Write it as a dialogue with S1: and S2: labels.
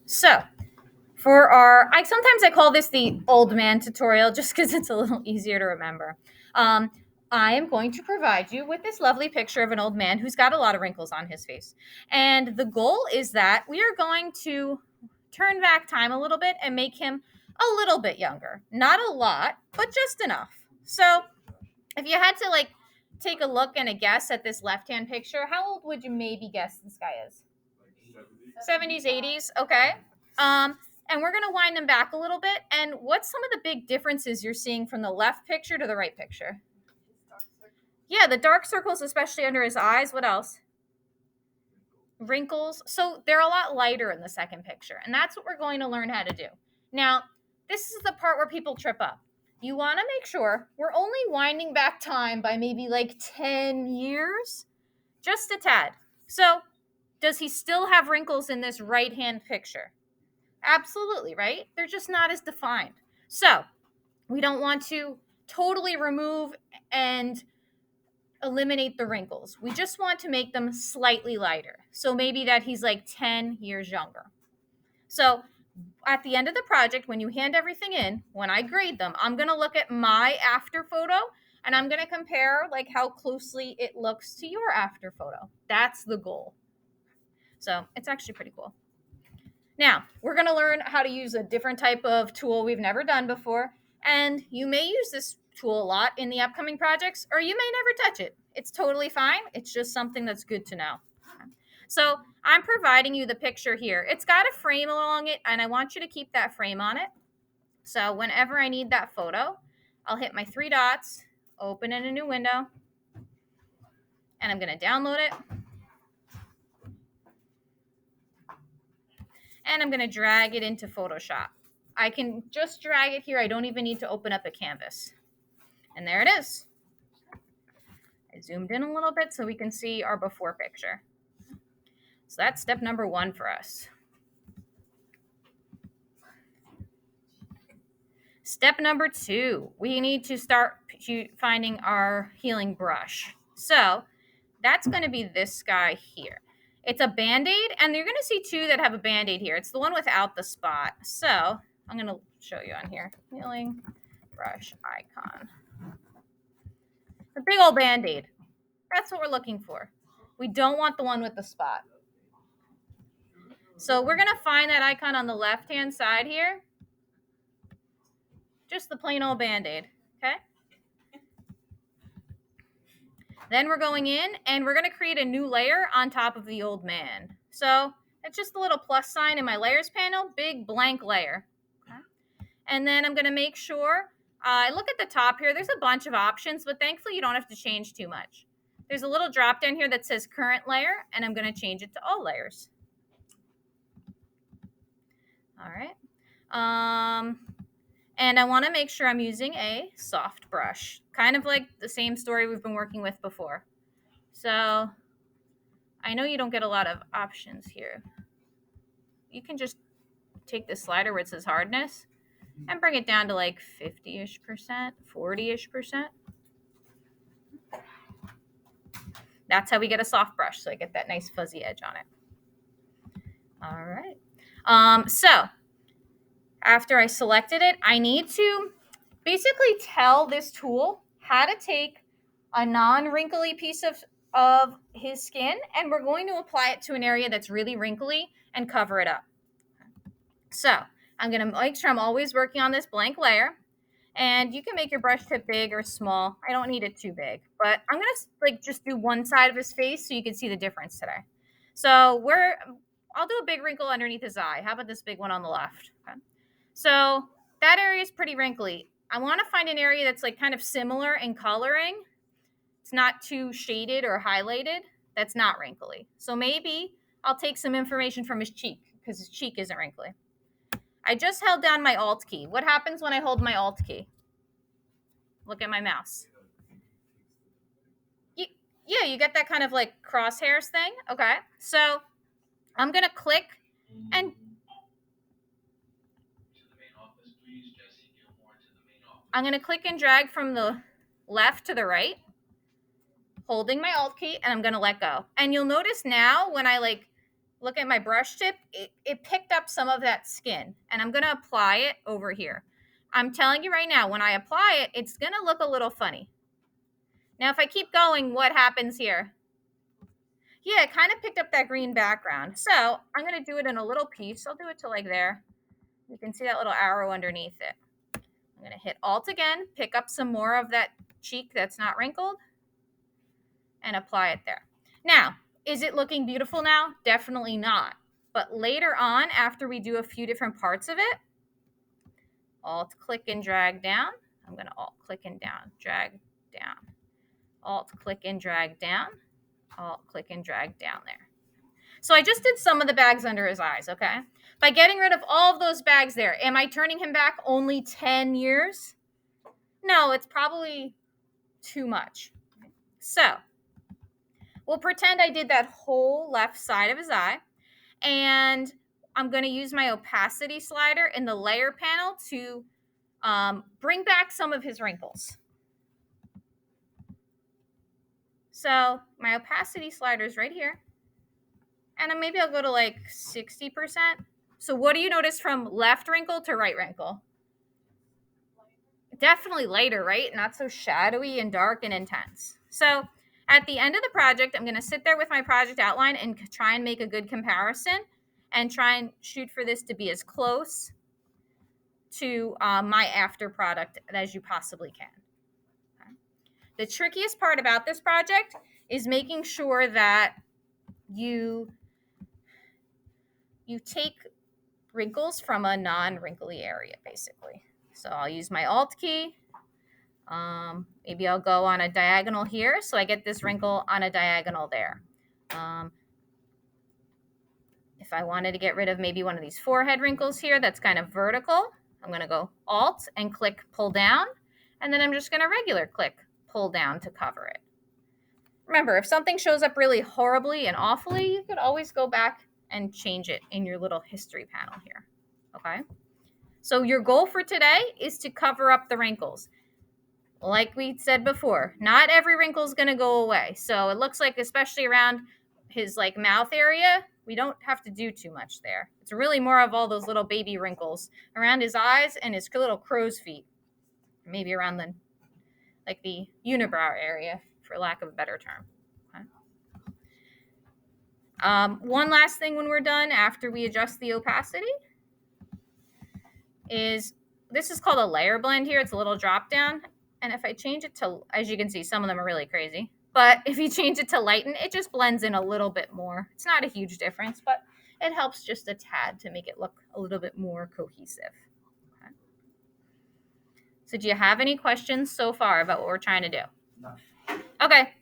S1: So sometimes I call this the old man tutorial just because it's a little easier to remember. Um, I am going to provide you with this lovely picture of an old man who's got a lot of wrinkles on his face. And the goal is that we are going to turn back time a little bit and make him a little bit younger. Not a lot, but just enough. So if you had to take a look and a guess at this left-hand picture, how old would you maybe guess this guy is? 70s, 80s, okay. And we're going to wind them back a little bit. And what's some of the big differences you're seeing from the left picture to the right picture? Yeah, the dark circles, especially under his eyes. What else? Wrinkles. So they're a lot lighter in the second picture. And that's what we're going to learn how to do. Now, this is the part where people trip up. You want to make sure we're only winding back time by maybe 10 years, just a tad. So, does he still have wrinkles in this right hand picture? Absolutely, right? They're just not as defined. So, we don't want to totally remove and eliminate the wrinkles. We just want to make them slightly lighter. So, maybe that he's 10 years younger. So, at the end of the project, when you hand everything in, when I grade them, I'm going to look at my after photo and I'm going to compare how closely it looks to your after photo. That's the goal. So it's actually pretty cool. Now, we're going to learn how to use a different type of tool we've never done before. And you may use this tool a lot in the upcoming projects, or you may never touch it. It's totally fine. It's just something that's good to know. So I'm providing you the picture here. It's got a frame along it, and I want you to keep that frame on it. So whenever I need that photo, I'll hit my three dots, open in a new window, and I'm going to download it. And I'm going to drag it into Photoshop. I can just drag it here. I don't even need to open up a canvas. And there it is. I zoomed in a little bit so we can see our before picture. So that's step number 1 for us. Step number 2, we need to start finding our healing brush. So that's going to be this guy here. It's a Band-Aid, and you're going to see 2 that have a Band-Aid here. It's the one without the spot. So I'm going to show you on here. Healing brush icon. The big old Band-Aid. That's what we're looking for. We don't want the one with the spot. So we're going to find that icon on the left-hand side here. Just the plain old Band-Aid, okay? Then we're going in, and we're going to create a new layer on top of the old man. So it's just a little plus sign in my layers panel, big blank layer. Okay? And then I'm going to make sure, I look at the top here, there's a bunch of options, but thankfully you don't have to change too much. There's a little drop down here that says current layer, and I'm going to change it to all layers. All right. And I want to make sure I'm using a soft brush, kind of like the same story we've been working with before. So I know you don't get a lot of options here. You can just take the slider where it says hardness and bring it down to 50-ish%, 40-ish%. That's how we get a soft brush, so I get that nice fuzzy edge on it. All right. So after I selected it, I need to basically tell this tool how to take a non-wrinkly piece of his skin, and we're going to apply it to an area that's really wrinkly and cover it up. So I'm going to make sure I'm always working on this blank layer. And you can make your brush tip big or small. I don't need it too big, but I'm going to just do one side of his face so you can see the difference today. So I'll do a big wrinkle underneath his eye. How about this big one on the left? Okay. So that area is pretty wrinkly. I want to find an area that's kind of similar in coloring. It's not too shaded or highlighted. That's not wrinkly. So maybe I'll take some information from his cheek because his cheek isn't wrinkly. I just held down my Alt key. What happens when I hold my Alt key? Look at my mouse. Yeah, you get that kind of crosshairs thing. Okay, so I'm going to click and I'm going to click and drag from the left to the right, holding my Alt key, and I'm going to let go. And you'll notice now when I look at my brush tip, it picked up some of that skin, and I'm going to apply it over here. I'm telling you right now, when I apply it, it's going to look a little funny. Now, if I keep going, what happens here? Yeah, it kind of picked up that green background. So I'm going to do it in a little piece. I'll do it to like there. You can see that little arrow underneath it. I'm going to hit Alt again, pick up some more of that cheek that's not wrinkled, and apply it there. Now, is it looking beautiful now? Definitely not. But later on, after we do a few different parts of it, Alt, click, and drag down. I'm going to Alt, click, and down, drag down. Alt, click, and drag down. Alt, click, and drag down there. So I just did some of the bags under his eyes, okay? By getting rid of all of those bags there, am I turning him back only 10 years? No, it's probably too much. So we'll pretend I did that whole left side of his eye, and I'm going to use my opacity slider in the layer panel to bring back some of his wrinkles. So my opacity slider is right here. And then maybe I'll go to like 60%. So what do you notice from left wrinkle to right wrinkle? Definitely lighter, right? Not so shadowy and dark and intense. So at the end of the project, I'm going to sit there with my project outline and try and make a good comparison and try and shoot for this to be as close to my after product as you possibly can. Okay. The trickiest part about this project is making sure that you take wrinkles from a non-wrinkly area, basically. So I'll use my Alt key. Maybe I'll go on a diagonal here, so I get this wrinkle on a diagonal there. If I wanted to get rid of maybe one of these forehead wrinkles here that's kind of vertical, I'm going to go Alt and click pull down, and then I'm just going to regular click pull down to cover it. Remember, if something shows up really horribly and awfully, you could always go back and change it in your little history panel here, okay? So your goal for today is to cover up the wrinkles. Like we said before, not every wrinkle is going to go away. So it looks like, especially around his like mouth area, we don't have to do too much there. It's really more of all those little baby wrinkles around his eyes and his little crow's feet, maybe around the unibrow area, for lack of a better term. Okay. One last thing when we're done, after we adjust the opacity, is this is called a layer blend here. It's a little drop down. And if I change it to, as you can see, some of them are really crazy. But if you change it to lighten, it just blends in a little bit more. It's not a huge difference, but it helps just a tad to make it look a little bit more cohesive. Okay. So do you have any questions so far about what we're trying to do? No. Okay.